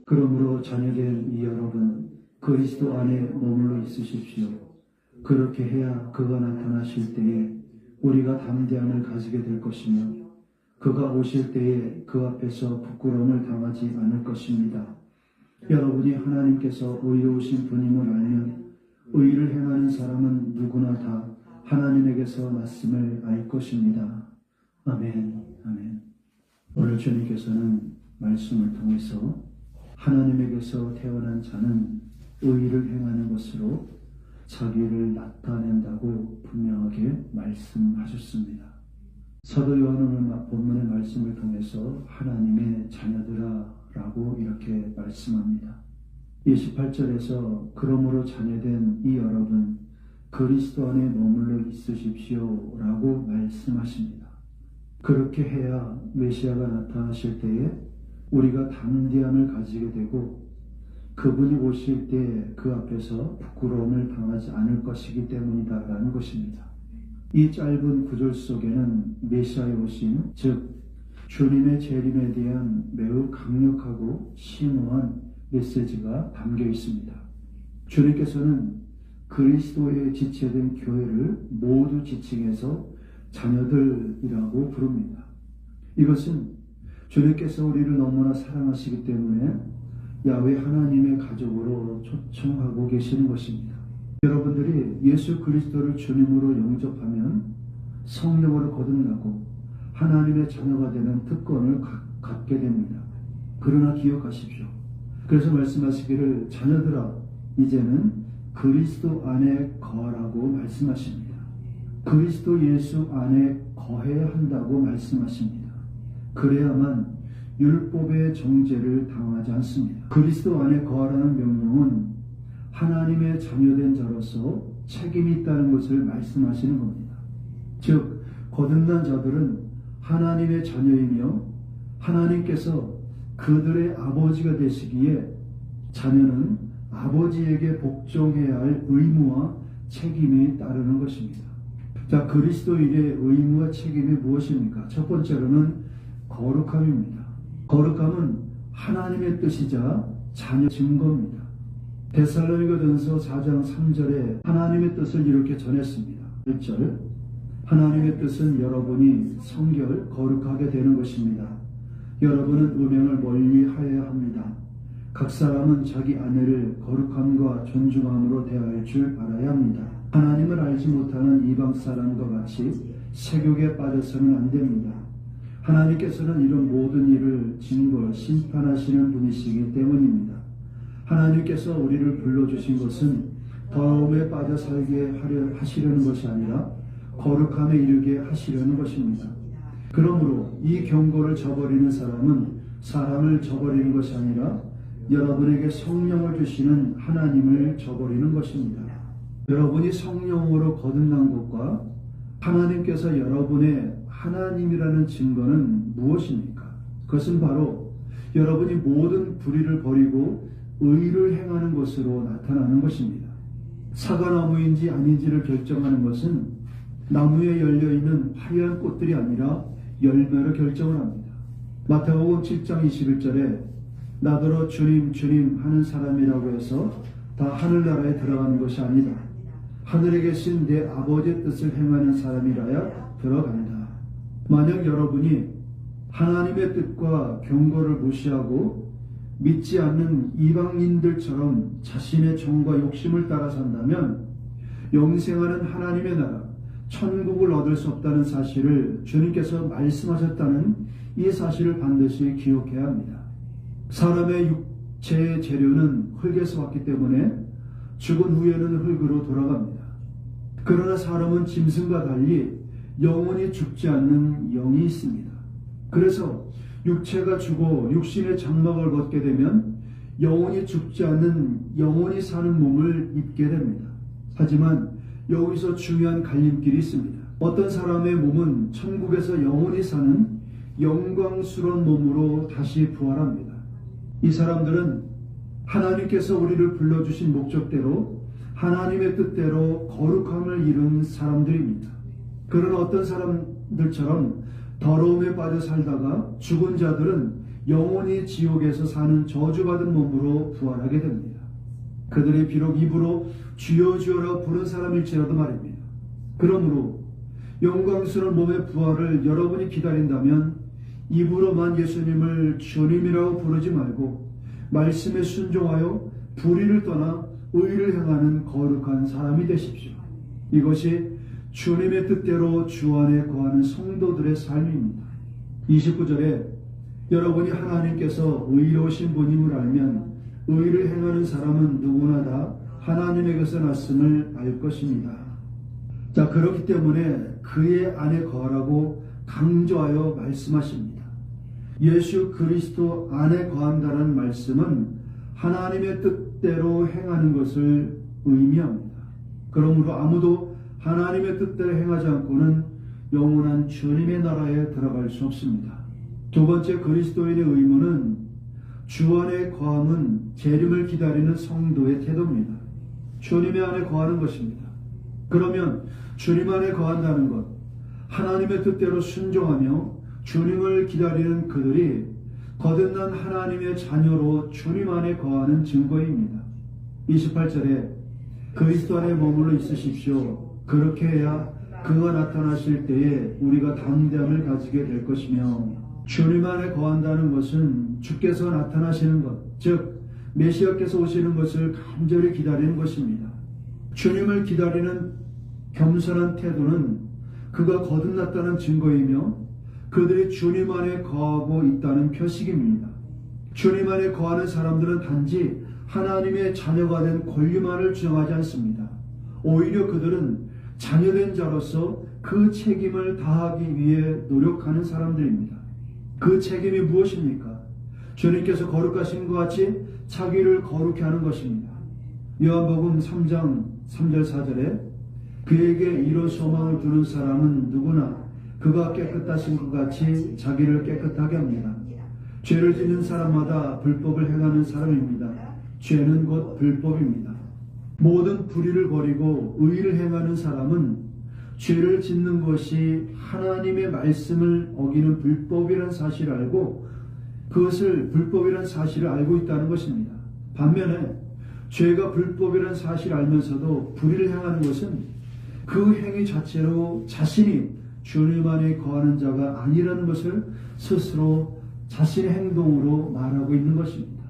그러므로 자녀된 이 여러분, 그리스도 안에 머물러 있으십시오. 그렇게 해야 그가 나타나실 때에 우리가 담대함을 가지게 될 것이며 그가 오실 때에 그 앞에서 부끄러움을 당하지 않을 것입니다. 여러분이 하나님께서 의로우신 분임을 알면 의를 행하는 사람은 누구나 다 하나님에게서 났음을 알 것입니다. 아멘. 아멘. 오늘 주님께서는 말씀을 통해서 하나님에게서 태어난 자는 의를 행하는 것으로 자기를 나타낸다고 분명하게 말씀하셨습니다. 사도 요한은 본문의 말씀을 통해서 하나님의 자녀들아 라고 이렇게 말씀합니다. 28절에서 그러므로 자녀된 이 여러분 그리스도 안에 머물러 있으십시오 라고 말씀하십니다. 그렇게 해야 메시아가 나타나실 때에 우리가 담대함을 가지게 되고 그분이 오실 때 그 앞에서 부끄러움을 당하지 않을 것이기 때문이다 라는 것입니다. 이 짧은 구절 속에는 메시아의 오심, 즉 주님의 재림에 대한 매우 강력하고 심오한 메시지가 담겨 있습니다. 주님께서는 그리스도의 지체된 교회를 모두 지칭해서 자녀들이라고 부릅니다. 이것은 주님께서 우리를 너무나 사랑하시기 때문에 야훼 하나님의 가족으로 초청하고 계시는 것입니다. 여러분들이 예수 그리스도를 주님으로 영접하면 성령으로 거듭나고 하나님의 자녀가 되는 특권을 갖게 됩니다. 그러나 기억하십시오. 그래서 말씀하시기를 자녀들아 이제는 그리스도 안에 거하라고 말씀하십니다. 그리스도 예수 안에 거해야 한다고 말씀하십니다. 그래야만 율법의 정죄를 당하지 않습니다. 그리스도 안에 거하라는 명령은 하나님의 자녀된 자로서 책임이 있다는 것을 말씀하시는 겁니다. 즉 거듭난 자들은 하나님의 자녀이며 하나님께서 그들의 아버지가 되시기에 자녀는 아버지에게 복종해야 할 의무와 책임이 따르는 것입니다. 자, 그리스도인의 의무와 책임이 무엇입니까? 첫 번째로는 거룩함입니다. 거룩함은 하나님의 뜻이자 자녀 증거입니다. 데살로니가전서 4장 3절에 하나님의 뜻을 이렇게 전했습니다. 1절 하나님의 뜻은 여러분이 성결 거룩하게 되는 것입니다. 여러분은 음행을 멀리 하여야 합니다. 각 사람은 자기 아내를 거룩함과 존중함으로 대할 줄 알아야 합니다. 하나님을 알지 못하는 이방 사람과 같이 세욕에 빠져서는 안 됩니다. 하나님께서는 이런 모든 일을 징벌 심판하시는 분이시기 때문입니다. 하나님께서 우리를 불러주신 것은 더러움에 빠져 살게 하시려는 것이 아니라 거룩함에 이르게 하시려는 것입니다. 그러므로 이 경고를 저버리는 사람은 사람을 저버리는 것이 아니라 여러분에게 성령을 주시는 하나님을 저버리는 것입니다. 여러분이 성령으로 거듭난 것과 하나님께서 여러분의 하나님이라는 증거는 무엇입니까? 그것은 바로 여러분이 모든 불의를 버리고 의를 행하는 것으로 나타나는 것입니다. 사과나무인지 아닌지를 결정하는 것은 나무에 열려있는 화려한 꽃들이 아니라 열매로 결정을 합니다. 마태복음 7장 21절에 나더러 주님 주님 하는 사람이라고 해서 다 하늘나라에 들어가는 것이 아니다. 하늘에 계신 내 아버지의 뜻을 행하는 사람이라야 들어간다. 만약 여러분이 하나님의 뜻과 경고를 무시하고 믿지 않는 이방인들처럼 자신의 정과 욕심을 따라 산다면 영생하는 하나님의 나라, 천국을 얻을 수 없다는 사실을 주님께서 말씀하셨다는 이 사실을 반드시 기억해야 합니다. 사람의 육체의 재료는 흙에서 왔기 때문에 죽은 후에는 흙으로 돌아갑니다. 그러나 사람은 짐승과 달리 영원히 죽지 않는 영이 있습니다. 그래서 육체가 죽어 육신의 장막을 벗게 되면 영원히 죽지 않는 영원히 사는 몸을 입게 됩니다. 하지만 여기서 중요한 갈림길이 있습니다. 어떤 사람의 몸은 천국에서 영원히 사는 영광스러운 몸으로 다시 부활합니다. 이 사람들은 하나님께서 우리를 불러주신 목적대로 하나님의 뜻대로 거룩함을 이룬 사람들입니다. 그러나 어떤 사람들처럼 더러움에 빠져 살다가 죽은 자들은 영원히 지옥에서 사는 저주받은 몸으로 부활하게 됩니다. 그들이 비록 입으로 주여 주여라고 부른 사람일지라도 말입니다. 그러므로 영광스러운 몸의 부활을 여러분이 기다린다면 입으로만 예수님을 주님이라고 부르지 말고 말씀에 순종하여 불의를 떠나 의를 행하는 거룩한 사람이 되십시오. 이것이 주님의 뜻대로 주 안에 거하는 성도들의 삶입니다. 29절에 여러분이 하나님께서 의로우신 분임을 알면 의를 행하는 사람은 누구나 다 하나님에게서 났음을 알 것입니다. 자, 그렇기 때문에 그의 안에 거하라고 강조하여 말씀하십니다. 예수 그리스도 안에 거한다는 말씀은 하나님의 뜻대로 행하는 것을 의미합니다. 그러므로 아무도 하나님의 뜻대로 행하지 않고는 영원한 주님의 나라에 들어갈 수 없습니다. 두 번째, 그리스도인의 의무는 주 안에 거함은 재림을 기다리는 성도의 태도입니다. 주님의 안에 거하는 것입니다. 그러면 주님 안에 거한다는 것, 하나님의 뜻대로 순종하며 주님을 기다리는 그들이 거듭난 하나님의 자녀로 주님 안에 거하는 증거입니다. 28절에 그리스도 안에 머물러 있으십시오. 그렇게 해야 그가 나타나실 때에 우리가 담대함을 가지게 될 것이며, 주님 안에 거한다는 것은 주께서 나타나시는 것, 즉 메시아께서 오시는 것을 간절히 기다리는 것입니다. 주님을 기다리는 겸손한 태도는 그가 거듭났다는 증거이며 그들이 주님 안에 거하고 있다는 표식입니다. 주님 안에 거하는 사람들은 단지 하나님의 자녀가 된 권리만을 주장하지 않습니다. 오히려 그들은 자녀된 자로서 그 책임을 다하기 위해 노력하는 사람들입니다. 그 책임이 무엇입니까? 주님께서 거룩하신 것 같이 자기를 거룩히 하는 것입니다. 요한복음 3장 3절 4절에 그에게 이런 소망을 두는 사람은 누구나 그가 깨끗하신 것 같이 자기를 깨끗하게 합니다. 죄를 짓는 사람마다 불법을 행하는 사람입니다. 죄는 곧 불법입니다. 모든 불의를 버리고 의를 행하는 사람은 죄를 짓는 것이 하나님의 말씀을 어기는 불법이라는 사실을 알고 그것을 불법이라는 사실을 알고 있다는 것입니다. 반면에 죄가 불법이라는 사실을 알면서도 불의를 행하는 것은 그 행위 자체로 자신이 주님 안에 거하는 자가 아니라는 것을 스스로 자신의 행동으로 말하고 있는 것입니다.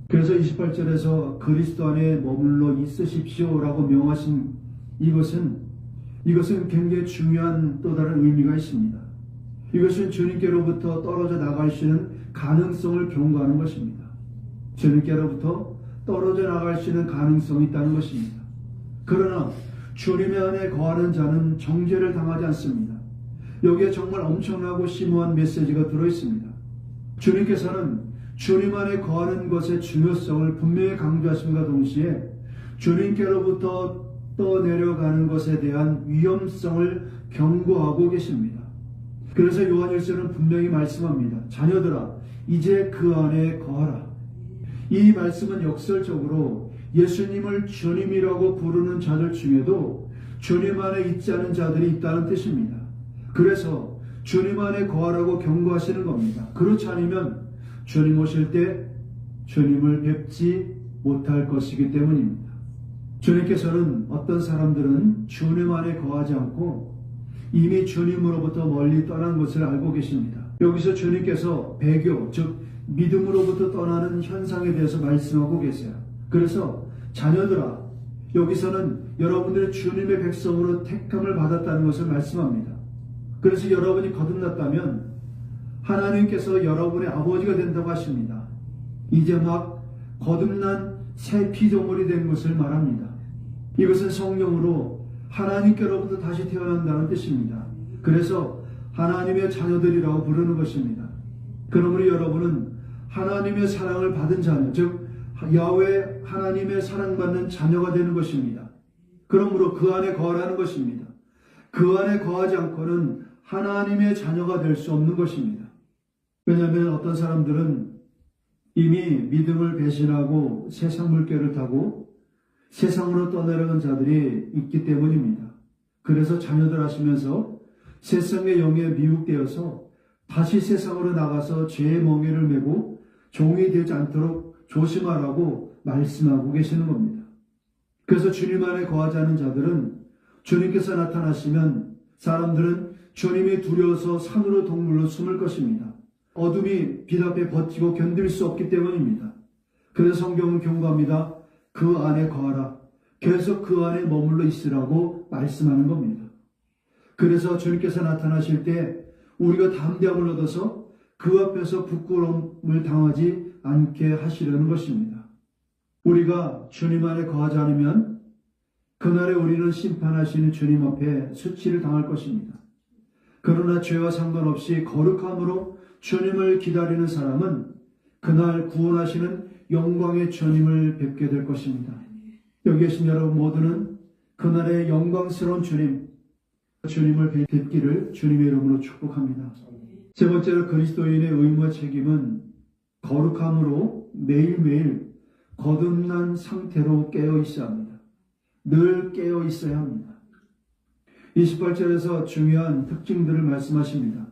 그래서 28절에서 그리스도 안에 머물러 있으십시오 라고 명하신 이것은 굉장히 중요한 또 다른 의미가 있습니다. 이것은 주님께로부터 떨어져 나갈 수 있는 가능성을 경고하는 것입니다. 주님께로부터 떨어져 나갈 수 있는 가능성이 있다는 것입니다. 그러나 주님의 안에 거하는 자는 정죄를 당하지 않습니다. 여기에 정말 엄청나고 심오한 메시지가 들어있습니다. 주님께서는 주님 안에 거하는 것의 중요성을 분명히 강조하심과 동시에 주님께로부터 떠내려가는 것에 대한 위험성을 경고하고 계십니다. 그래서 요한일서는 분명히 말씀합니다. 자녀들아, 이제 그 안에 거하라. 이 말씀은 역설적으로 예수님을 주님이라고 부르는 자들 중에도 주님 안에 있지 않은 자들이 있다는 뜻입니다. 그래서 주님 안에 거하라고 경고하시는 겁니다. 그렇지 않으면 주님 오실 때 주님을 뵙지 못할 것이기 때문입니다. 주님께서는 어떤 사람들은 주님 안에 거하지 않고 이미 주님으로부터 멀리 떠난 것을 알고 계십니다. 여기서 주님께서 배교, 즉 믿음으로부터 떠나는 현상에 대해서 말씀하고 계세요. 그래서 자녀들아, 여기서는 여러분들이 주님의 백성으로 택함을 받았다는 것을 말씀합니다. 그래서 여러분이 거듭났다면 하나님께서 여러분의 아버지가 된다고 하십니다. 이제 막 거듭난 새 피조물이 된 것을 말합니다. 이것은 성령으로 하나님께로부터 다시 태어난다는 뜻입니다. 그래서 하나님의 자녀들이라고 부르는 것입니다. 그러므로 여러분은 하나님의 사랑을 받은 자녀, 즉 야훼 하나님의 사랑받는 자녀가 되는 것입니다. 그러므로 그 안에 거하라는 것입니다. 그 안에 거하지 않고는 하나님의 자녀가 될 수 없는 것입니다. 왜냐하면 어떤 사람들은 이미 믿음을 배신하고 세상 물결을 타고 세상으로 떠내려간 자들이 있기 때문입니다. 그래서 자녀들 하시면서 세상의 영에 미혹되어서 다시 세상으로 나가서 죄의 멍에를 메고 종이 되지 않도록 조심하라고 말씀하고 계시는 겁니다. 그래서 주님 안에 거하지 않은 자들은 주님께서 나타나시면 사람들은 주님이 두려워서 산으로 동물로 숨을 것입니다. 어둠이 빛 앞에 버티고 견딜 수 없기 때문입니다. 그래서 성경은 경고합니다. 그 안에 거하라. 계속 그 안에 머물러 있으라고 말씀하는 겁니다. 그래서 주님께서 나타나실 때 우리가 담대함을 얻어서 그 앞에서 부끄러움을 당하지 않게 하시려는 것입니다. 우리가 주님 안에 거하지 않으면 그날에 우리는 심판하시는 주님 앞에 수치를 당할 것입니다. 그러나 죄와 상관없이 거룩함으로 주님을 기다리는 사람은 그날 구원하시는 영광의 주님을 뵙게 될 것입니다. 여기 계신 여러분 모두는 그날의 영광스러운 주님을 뵙기를 주님의 이름으로 축복합니다. 세 번째로 그리스도인의 의무와 책임은 거룩함으로 매일매일 거듭난 상태로 깨어 있어야 합니다. 늘 깨어 있어야 합니다. 28절에서 중요한 특징들을 말씀하십니다.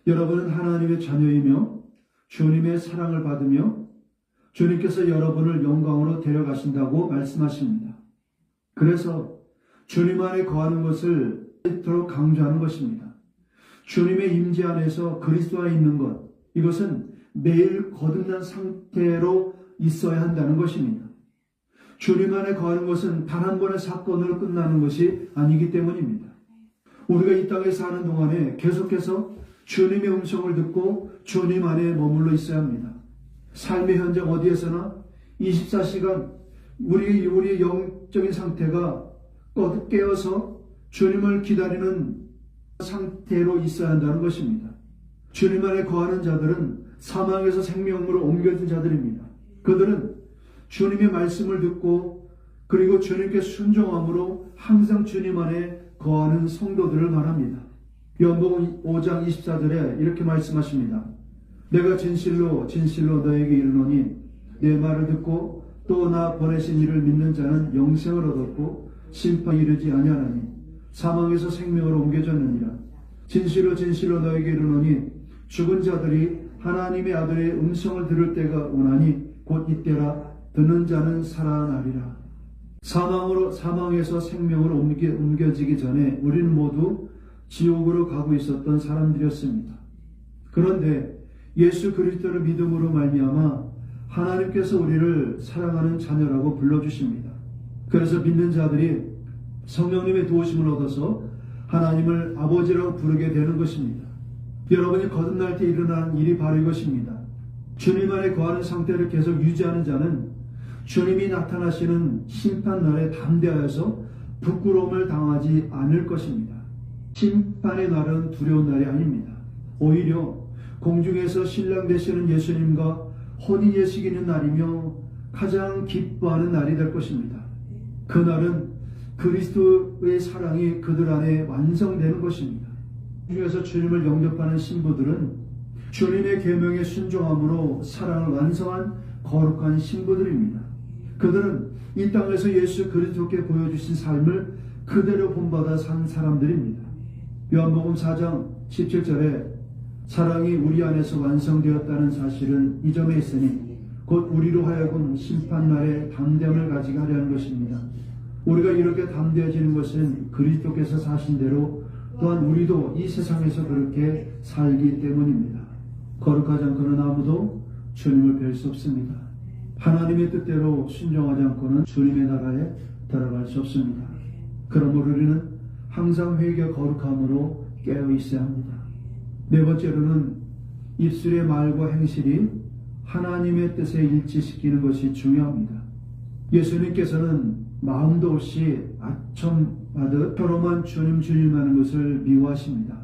여러분은 하나님의 자녀이며 주님의 사랑을 받으며 주님께서 여러분을 영광으로 데려가신다고 말씀하십니다. 그래서 주님 안에 거하는 것을 이토록 강조하는 것입니다. 주님의 임재 안에서 그리스도 안에 있는 것, 이것은 매일 거듭난 상태로 있어야 한다는 것입니다. 주님 안에 거하는 것은 단 한 번의 사건으로 끝나는 것이 아니기 때문입니다. 우리가 이 땅에 사는 동안에 계속해서 주님의 음성을 듣고 주님 안에 머물러 있어야 합니다. 삶의 현장 어디에서나 24시간 우리의 영적인 상태가 거듭 깨어서 주님을 기다리는 상태로 있어야 한다는 것입니다. 주님 안에 거하는 자들은 사망에서 생명으로 옮겨진 자들입니다. 그들은 주님의 말씀을 듣고 그리고 주님께 순종함으로 항상 주님 안에 거하는 성도들을 말합니다. 요한복음 5장 24절에 이렇게 말씀하십니다. 내가 진실로 너에게 이르노니 내 말을 듣고 또 나 보내신 이를 믿는 자는 영생을 얻었고 심판에 이르지 아니하나니 사망에서 생명으로 옮겨졌느니라. 진실로 너에게 이르노니 죽은 자들이 하나님의 아들의 음성을 들을 때가 오나니 곧 이때라. 듣는 자는 살아나리라. 사망에서 생명으로 옮겨지기 전에 우리는 모두 지옥으로 가고 있었던 사람들이었습니다. 그런데 예수 그리스도를 믿음으로 말미암아 하나님께서 우리를 사랑하는 자녀라고 불러주십니다. 그래서 믿는 자들이 성령님의 도우심을 얻어서 하나님을 아버지라고 부르게 되는 것입니다. 여러분이 거듭날 때 일어나는 일이 바로 이것입니다. 주님 안에 거하는 상태를 계속 유지하는 자는 주님이 나타나시는 심판날에 담대하여서 부끄러움을 당하지 않을 것입니다. 심판의 날은 두려운 날이 아닙니다. 오히려 공중에서 신랑 되시는 예수님과 혼인 예식이는 날이며 가장 기뻐하는 날이 될 것입니다. 그날은 그리스도의 사랑이 그들 안에 완성되는 것입니다. 중에서 주님을 영접하는 신부들은 주님의 계명에 순종함으로 사랑을 완성한 거룩한 신부들입니다. 그들은 이 땅에서 예수 그리스도께 보여주신 삶을 그대로 본받아 산 사람들입니다. 요한복음 4장 17절에 사랑이 우리 안에서 완성되었다는 사실은 이 점에 있으니 곧 우리로 하여금 심판날에 담대함을 가지게 하려는 것입니다. 우리가 이렇게 담대해지는 것은 그리스도께서 사신 대로 또한 우리도 이 세상에서 그렇게 살기 때문입니다. 거룩하지 않고는 아무도 주님을 뵐 수 없습니다. 하나님의 뜻대로 순종하지 않고는 주님의 나라에 들어갈 수 없습니다. 그러므로 우리는 항상 회개 거룩함으로 깨어 있어야 합니다. 네 번째로는 입술의 말과 행실이 하나님의 뜻에 일치시키는 것이 중요합니다. 예수님께서는 마음도 없이 아첨하듯 혀로만 주님 하는 것을 미워하십니다.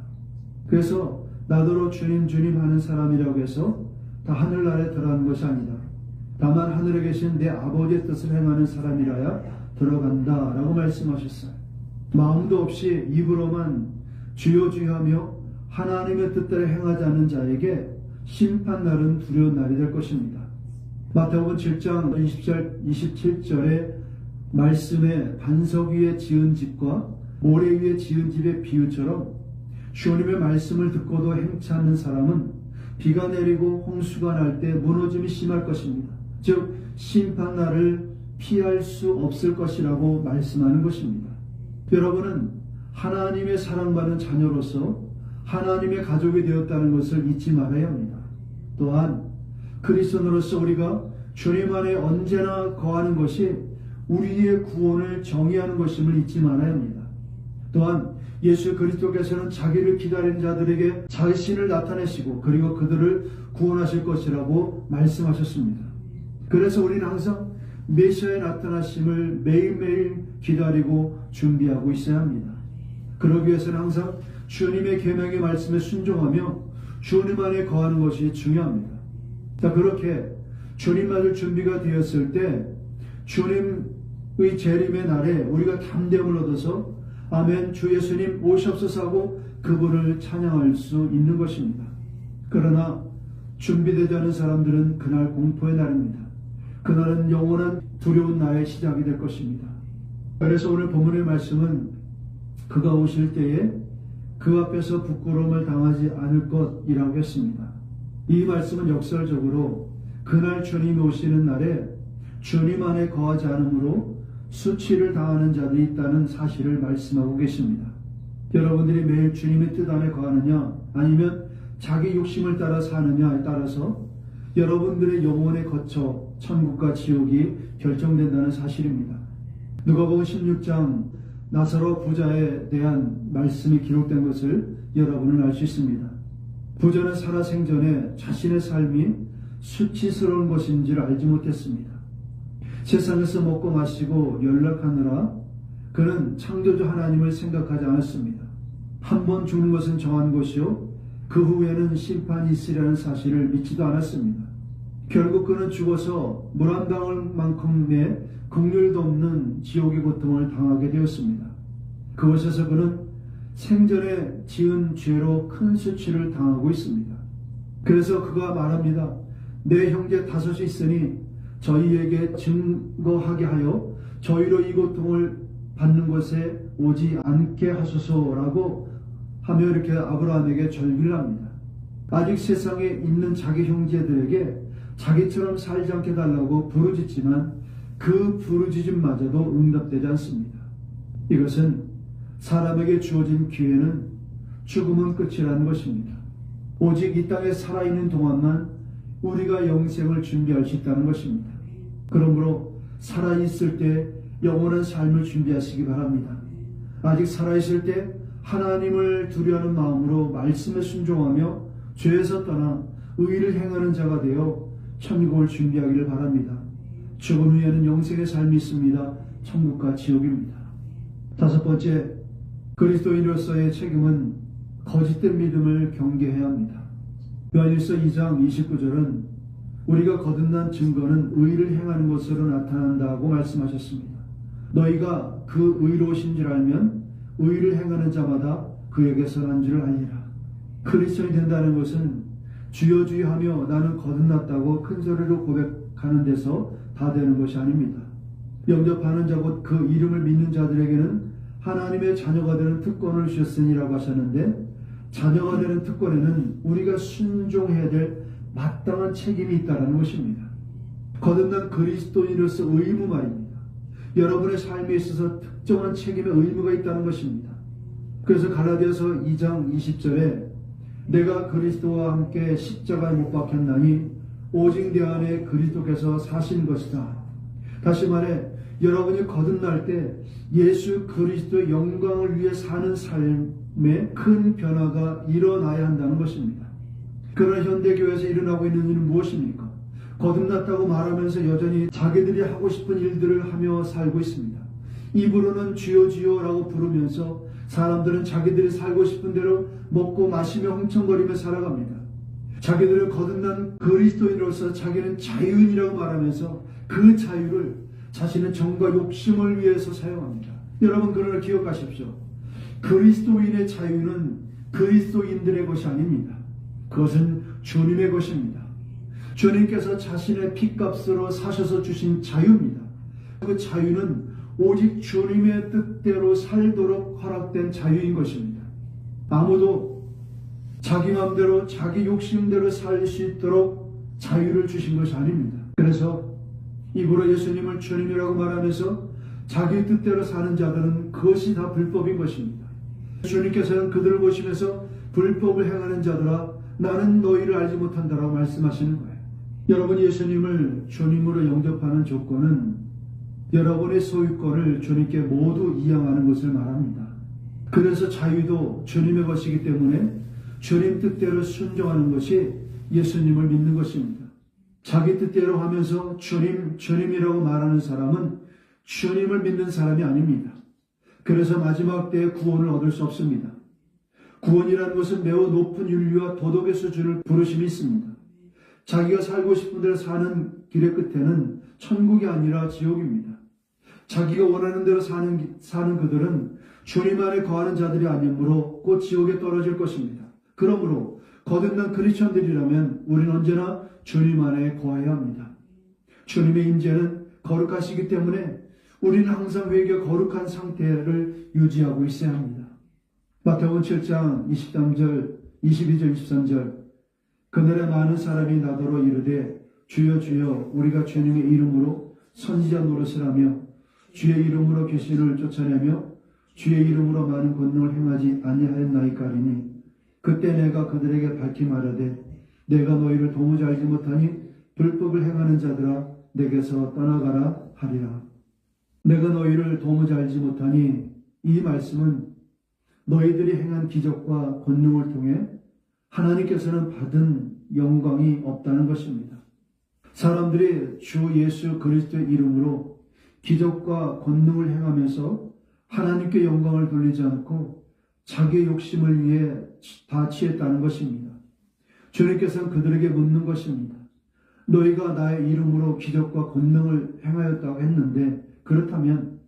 그래서 나더러 주님 하는 사람이라고 해서 다 하늘나라에 들어가는 것이 아니다. 다만 하늘에 계신 내 아버지의 뜻을 행하는 사람이라야 들어간다 라고 말씀하셨어요. 마음도 없이 입으로만 주여 하며 하나님의 뜻대로 행하지 않는 자에게 심판날은 두려운 날이 될 것입니다. 마태복음 7장 27절의 말씀에 반석 위에 지은 집과 모래 위에 지은 집의 비유처럼 주님의 말씀을 듣고도 행치 않는 사람은 비가 내리고 홍수가 날 때 무너짐이 심할 것입니다. 즉 심판날을 피할 수 없을 것이라고 말씀하는 것입니다. 여러분은 하나님의 사랑받는 자녀로서 하나님의 가족이 되었다는 것을 잊지 말아야 합니다. 또한 그리스도인으로서 우리가 주님 안에 언제나 거하는 것이 우리의 구원을 정의하는 것임을 잊지 말아야 합니다. 또한 예수 그리스도께서는 자기를 기다리는 자들에게 자신을 나타내시고 그리고 그들을 구원하실 것이라고 말씀하셨습니다. 그래서 우리는 항상 메시아의 나타나심을 매일매일 기다리고 준비하고 있어야 합니다. 그러기 위해서는 항상 주님의 계명의 말씀에 순종하며 주님 안에 거하는 것이 중요합니다. 자, 그렇게 주님 맞을 준비가 되었을 때 주님의 재림의 날에 우리가 담대함을 얻어서 아멘 주 예수님 오시옵소서 하고 그분을 찬양할 수 있는 것입니다. 그러나 준비되지 않은 사람들은 그날 공포의 날입니다. 그날은 영원한 두려운 나의 시작이 될 것입니다. 그래서 오늘 본문의 말씀은 그가 오실 때에 그 앞에서 부끄러움을 당하지 않을 것이라고 했습니다. 이 말씀은 역설적으로 그날 주님이 오시는 날에 주님 안에 거하지 않으므로 수치를 당하는 자들이 있다는 사실을 말씀하고 계십니다. 여러분들이 매일 주님의 뜻 안에 거하느냐 아니면 자기 욕심을 따라 사느냐에 따라서 여러분들의 영혼에 거쳐 천국과 지옥이 결정된다는 사실입니다. 누가복음 16장 나사로 부자에 대한 말씀이 기록된 것을 여러분은 알 수 있습니다. 부자는 살아생전에 자신의 삶이 수치스러운 것인지를 알지 못했습니다. 세상에서 먹고 마시고 연락하느라 그는 창조주 하나님을 생각하지 않았습니다. 한 번 죽는 것은 정한 것이요 그 후에는 심판이 있으리라는 사실을 믿지도 않았습니다. 결국 그는 죽어서 멸함당할 만큼의 긍휼도 없는 지옥의 고통을 당하게 되었습니다. 그곳에서 그는 생전에 지은 죄로 큰 수치를 당하고 있습니다. 그래서 그가 말합니다. 내 형제 다섯이 있으니 저희에게 증거하게 하여 저희로 이 고통을 받는 것에 오지 않게 하소서라고 하며 이렇게 아브라함에게 절기를 합니다. 아직 세상에 있는 자기 형제들에게 자기처럼 살지 않게 달라고 부르짖지만 그 부르짖음마저도 응답되지 않습니다. 이것은 사람에게 주어진 기회는 죽음은 끝이라는 것입니다. 오직 이 땅에 살아있는 동안만 우리가 영생을 준비할 수 있다는 것입니다. 그러므로 살아있을 때 영원한 삶을 준비하시기 바랍니다. 아직 살아있을 때 하나님을 두려워하는 마음으로 말씀에 순종하며 죄에서 떠나 의를 행하는 자가 되어 천국을 준비하기를 바랍니다. 죽은 후에는 영생의 삶이 있습니다. 천국과 지옥입니다. 다섯 번째, 그리스도인으로서의 책임은 거짓된 믿음을 경계해야 합니다. 요한일서 2장 29절은 우리가 거듭난 증거는 의를 행하는 것으로 나타난다고 말씀하셨습니다. 너희가 그 의로우신 줄 알면 의를 행하는 자마다 그에게서 난 줄을 알리라. 그리스도인이 된다는 것은 주여 주여 하며 나는 거듭났다고 큰 소리로 고백하는 데서 다 되는 것이 아닙니다. 영접하는 자 곧 그 이름을 믿는 자들에게는 하나님의 자녀가 되는 특권을 주셨으니라고 하셨는데 자녀가 되는 특권에는 우리가 순종해야 될 마땅한 책임이 있다는 것입니다. 거듭난 그리스도인으로서 의무 말입니다. 여러분의 삶에 있어서 특정한 책임의 의무가 있다는 것입니다. 그래서 갈라디아서 2장 20절에 내가 그리스도와 함께 십자가에 못 박혔나니 오직 내 안에 그리스도께서 사신 것이다. 다시 말해 여러분이 거듭날 때 예수 그리스도의 영광을 위해 사는 삶에 큰 변화가 일어나야 한다는 것입니다. 그러나 현대교회에서 일어나고 있는 일은 무엇입니까? 거듭났다고 말하면서 여전히 자기들이 하고 싶은 일들을 하며 살고 있습니다. 입으로는 주여 주여라고 부르면서 사람들은 자기들이 살고 싶은 대로 먹고 마시며 흥청거리며 살아갑니다. 자기들을 거듭난 그리스도인으로서 자기는 자유인이라고 말하면서 그 자유를 자신의 정과 욕심을 위해서 사용합니다. 여러분 그러나 기억하십시오. 그리스도인의 자유는 그리스도인들의 것이 아닙니다. 그것은 주님의 것입니다. 주님께서 자신의 피값으로 사셔서 주신 자유입니다. 그 자유는 오직 주님의 뜻대로 살도록 허락된 자유인 것입니다. 아무도 자기 마음대로 자기 욕심대로 살 수 있도록 자유를 주신 것이 아닙니다. 그래서 입으로 예수님을 주님이라고 말하면서 자기 뜻대로 사는 자들은 그것이 다 불법인 것입니다. 주님께서는 그들을 보시면서 불법을 행하는 자들아 나는 너희를 알지 못한다라고 말씀하시는 거예요. 여러분이 예수님을 주님으로 영접하는 조건은 여러분의 소유권을 주님께 모두 이양하는 것을 말합니다. 그래서 자유도 주님의 것이기 때문에 주님 뜻대로 순종하는 것이 예수님을 믿는 것입니다. 자기 뜻대로 하면서 주님이라고 말하는 사람은 주님을 믿는 사람이 아닙니다. 그래서 마지막 때에 구원을 얻을 수 없습니다. 구원이라는 것은 매우 높은 윤리와 도덕의 수준을 부르심이 있습니다. 자기가 살고 싶은 대로 사는 길의 끝에는 천국이 아니라 지옥입니다. 자기가 원하는 대로 사는 그들은 주님 안에 거하는 자들이 아니므로 곧 지옥에 떨어질 것입니다. 그러므로 거듭난 크리스천들이라면 우리는 언제나 주님 안에 거해야 합니다. 주님의 임재는 거룩하시기 때문에 우리는 항상 회개 거룩한 상태를 유지하고 있어야 합니다. 마태복음 7장 23절, 22절, 23절 그날에 많은 사람이 나더러 이르되 주여 주여 우리가 주님의 이름으로 선지자 노릇을 하며 주의 이름으로 귀신을 쫓아내며 주의 이름으로 많은 권능을 행하지 아니하였나이까리니 그때 내가 그들에게 밝히 말하되 내가 너희를 도무지 알지 못하니 불법을 행하는 자들아 내게서 떠나가라 하리라. 내가 너희를 도무지 알지 못하니 이 말씀은 너희들이 행한 기적과 권능을 통해 하나님께서는 받은 영광이 없다는 것입니다. 사람들이 주 예수 그리스도의 이름으로 기적과 권능을 행하면서 하나님께 영광을 돌리지 않고 자기의 욕심을 위해 다 취했다는 것입니다. 주님께서는 그들에게 묻는 것입니다. 너희가 나의 이름으로 기적과 권능을 행하였다고 했는데 그렇다면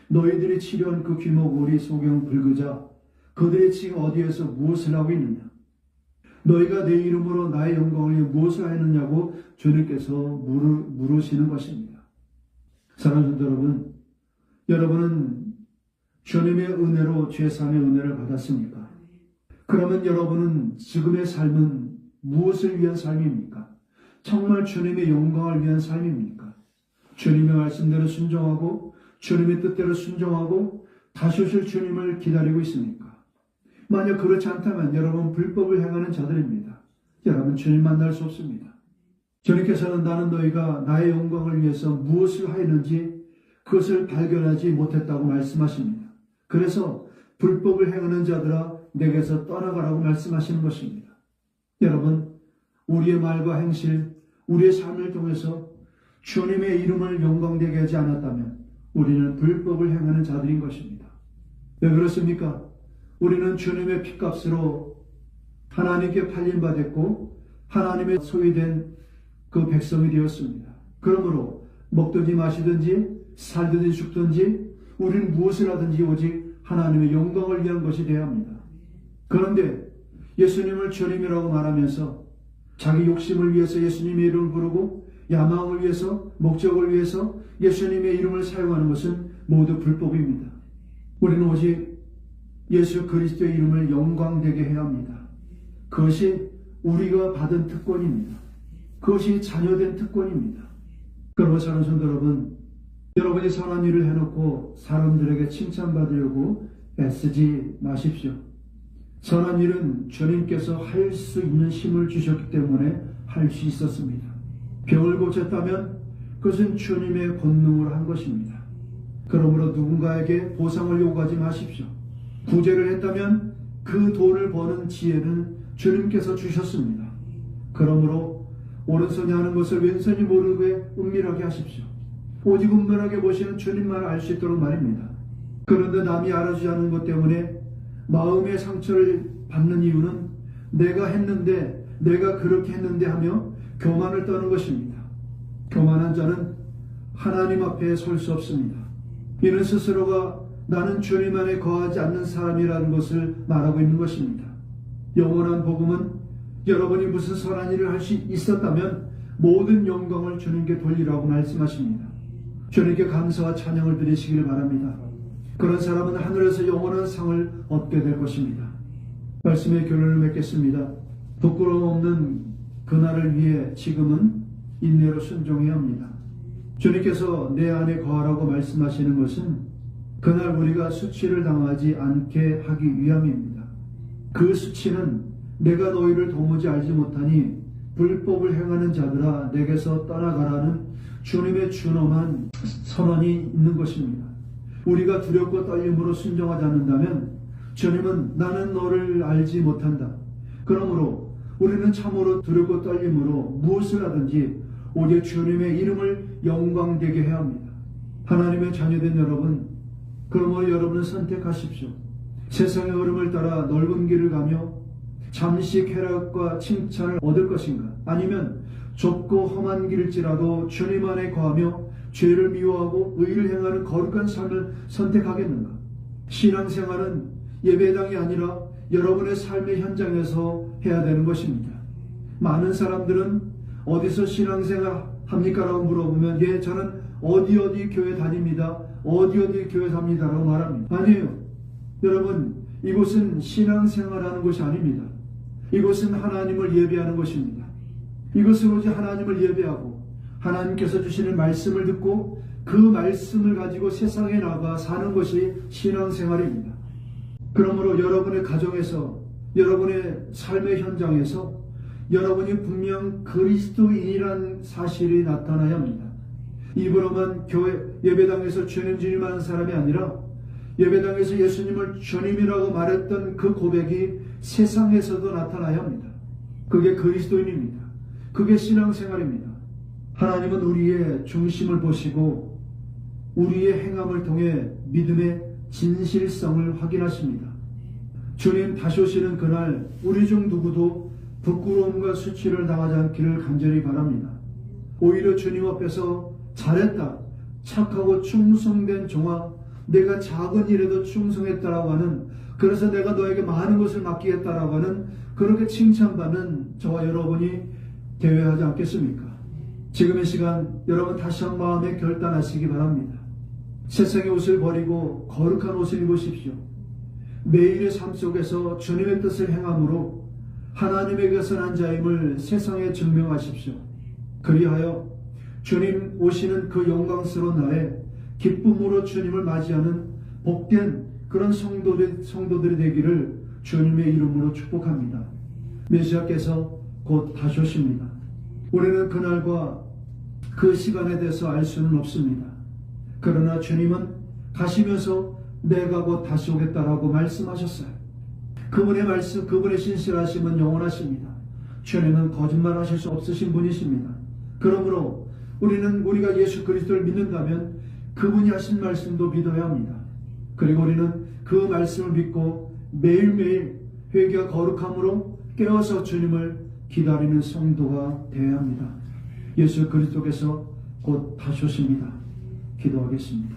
너희들이 치려한 그 귀머거리 소경 불그자 그들이 지금 어디에서 무엇을 하고 있느냐? 너희가 내 이름으로 나의 영광을 위해 무엇을 하였느냐고 주님께서 물으시는 것입니다. 사랑하는 여러분, 여러분은 주님의 은혜로 죄사함의 은혜를 받았습니까? 그러면 여러분은 지금의 삶은 무엇을 위한 삶입니까? 정말 주님의 영광을 위한 삶입니까? 주님의 말씀대로 순종하고 주님의 뜻대로 순종하고 다시 오실 주님을 기다리고 있습니까? 만약 그렇지 않다면 여러분 불법을 행하는 자들입니다. 여러분 주님 만날 수 없습니다. 주님께서는 나는 너희가 나의 영광을 위해서 무엇을 하였는지 그것을 발견하지 못했다고 말씀하십니다. 그래서 불법을 행하는 자들아 내게서 떠나가라고 말씀하시는 것입니다. 여러분 우리의 말과 행실, 우리의 삶을 통해서 주님의 이름을 영광되게 하지 않았다면 우리는 불법을 행하는 자들인 것입니다. 왜 그렇습니까? 우리는 주님의 핏값으로 하나님께 팔림받았고 하나님의 소유된 그 백성이 되었습니다. 그러므로 먹든지 마시든지 살든지 죽든지 우리는 무엇을 하든지 오직 하나님의 영광을 위한 것이 되어야 합니다. 그런데 예수님을 주님이라고 말하면서 자기 욕심을 위해서 예수님의 이름을 부르고 야망을 위해서 목적을 위해서 예수님의 이름을 사용하는 것은 모두 불법입니다. 우리는 오직 예수 그리스도의 이름을 영광되게 해야 합니다. 그것이 우리가 받은 특권입니다. 그것이 자녀된 특권입니다. 그러므로 사랑하는 성도 여러분, 여러분이 선한 일을 해놓고 사람들에게 칭찬받으려고 애쓰지 마십시오. 선한 일은 주님께서 할 수 있는 힘을 주셨기 때문에 할 수 있었습니다. 병을 고쳤다면 그것은 주님의 권능으로 한 것입니다. 그러므로 누군가에게 보상을 요구하지 마십시오. 구제를 했다면 그 돈을 버는 지혜는 주님께서 주셨습니다. 그러므로 오른손이 하는 것을 왼손이 모르게 은밀하게 하십시오. 오직 은밀하게 보시는 주님만 알 수 있도록 말입니다. 그런데 남이 알아주지 않는 것 때문에 마음의 상처를 받는 이유는 내가 했는데, 내가 그렇게 했는데 하며 교만을 떠는 것입니다. 교만한 자는 하나님 앞에 설 수 없습니다. 이는 스스로가 나는 주님 안에 거하지 않는 사람이라는 것을 말하고 있는 것입니다. 영원한 복음은 여러분이 무슨 선한 일을 할 수 있었다면 모든 영광을 주님께 돌리라고 말씀하십니다. 주님께 감사와 찬양을 드리시길 바랍니다. 그런 사람은 하늘에서 영원한 상을 얻게 될 것입니다. 말씀의 결론을 맺겠습니다. 부끄러움 없는 그날을 위해 지금은 인내로 순종해야 합니다. 주님께서 내 안에 거하라고 말씀하시는 것은 그날 우리가 수치를 당하지 않게 하기 위함입니다. 그 수치는 내가 너희를 도무지 알지 못하니 불법을 행하는 자들아 내게서 떠나가라는 주님의 준엄한 선언이 있는 것입니다. 우리가 두렵고 떨림으로 순종하지 않는다면 주님은 나는 너를 알지 못한다. 그러므로 우리는 참으로 두렵고 떨림으로 무엇을 하든지 오직 주님의 이름을 영광되게 해야 합니다. 하나님의 자녀된 여러분, 그러므로 여러분은 선택하십시오. 세상의 흐름을 따라 넓은 길을 가며 잠시 쾌락과 칭찬을 얻을 것인가? 아니면 좁고 험한 길일지라도 주님 안에 거하며 죄를 미워하고 의를 행하는 거룩한 삶을 선택하겠는가? 신앙생활은 예배당이 아니라 여러분의 삶의 현장에서 해야 되는 것입니다. 많은 사람들은 어디서 신앙생활 합니까? 라고 물어보면 예, 저는 어디 교회 다닙니다. 어디 교회 갑니다. 라고 말합니다. 아니에요. 여러분, 이곳은 신앙생활하는 곳이 아닙니다. 이곳은 하나님을 예배하는 곳입니다. 이것은 오직 하나님을 예배하고 하나님께서 주시는 말씀을 듣고 그 말씀을 가지고 세상에 나가 사는 것이 신앙생활입니다. 그러므로 여러분의 가정에서, 여러분의 삶의 현장에서 여러분이 분명 그리스도인이란 사실이 나타나야 합니다. 입으로만 교회 예배당에서 주님 하는 사람이 아니라 예배당에서 예수님을 주님이라고 말했던 그 고백이 세상에서도 나타나야 합니다. 그게 그리스도인입니다. 그게 신앙생활입니다. 하나님은 우리의 중심을 보시고 우리의 행함을 통해 믿음의 진실성을 확인하십니다. 주님 다시 오시는 그날 우리 중 누구도 부끄러움과 수치를 당하지 않기를 간절히 바랍니다. 오히려 주님 앞에서 잘했다, 착하고 충성된 종아, 내가 작은 일에도 충성했다라고 하는, 그래서 내가 너에게 많은 것을 맡기겠다라고 하는 그렇게 칭찬받는 저와 여러분이 되어야 하지 않겠습니까? 지금 이 시간 여러분 다시 한 마음에 결단하시기 바랍니다. 세상의 옷을 버리고 거룩한 옷을 입으십시오. 매일의 삶 속에서 주님의 뜻을 행함으로 하나님에게서 난 자임을 세상에 증명하십시오. 그리하여 주님 오시는 그 영광스러운 날에 기쁨으로 주님을 맞이하는 복된 그런 성도들이 되기를 주님의 이름으로 축복합니다. 메시아께서 곧 다시 오십니다. 우리는 그날과 그 시간에 대해서 알 수는 없습니다. 그러나 주님은 가시면서 내가 곧 다시 오겠다라고 말씀하셨어요. 그분의 말씀, 그분의 신실하심은 영원하십니다. 주님은 거짓말하실 수 없으신 분이십니다. 그러므로 우리가 예수 그리스도를 믿는다면 그분이 하신 말씀도 믿어야 합니다. 그리고 우리는 그 말씀을 믿고 매일매일 회개와 거룩함으로 깨어서 주님을 기다리는 성도가 되어야 합니다. 예수 그리스도께서 곧 다시 오십니다. 기도하겠습니다.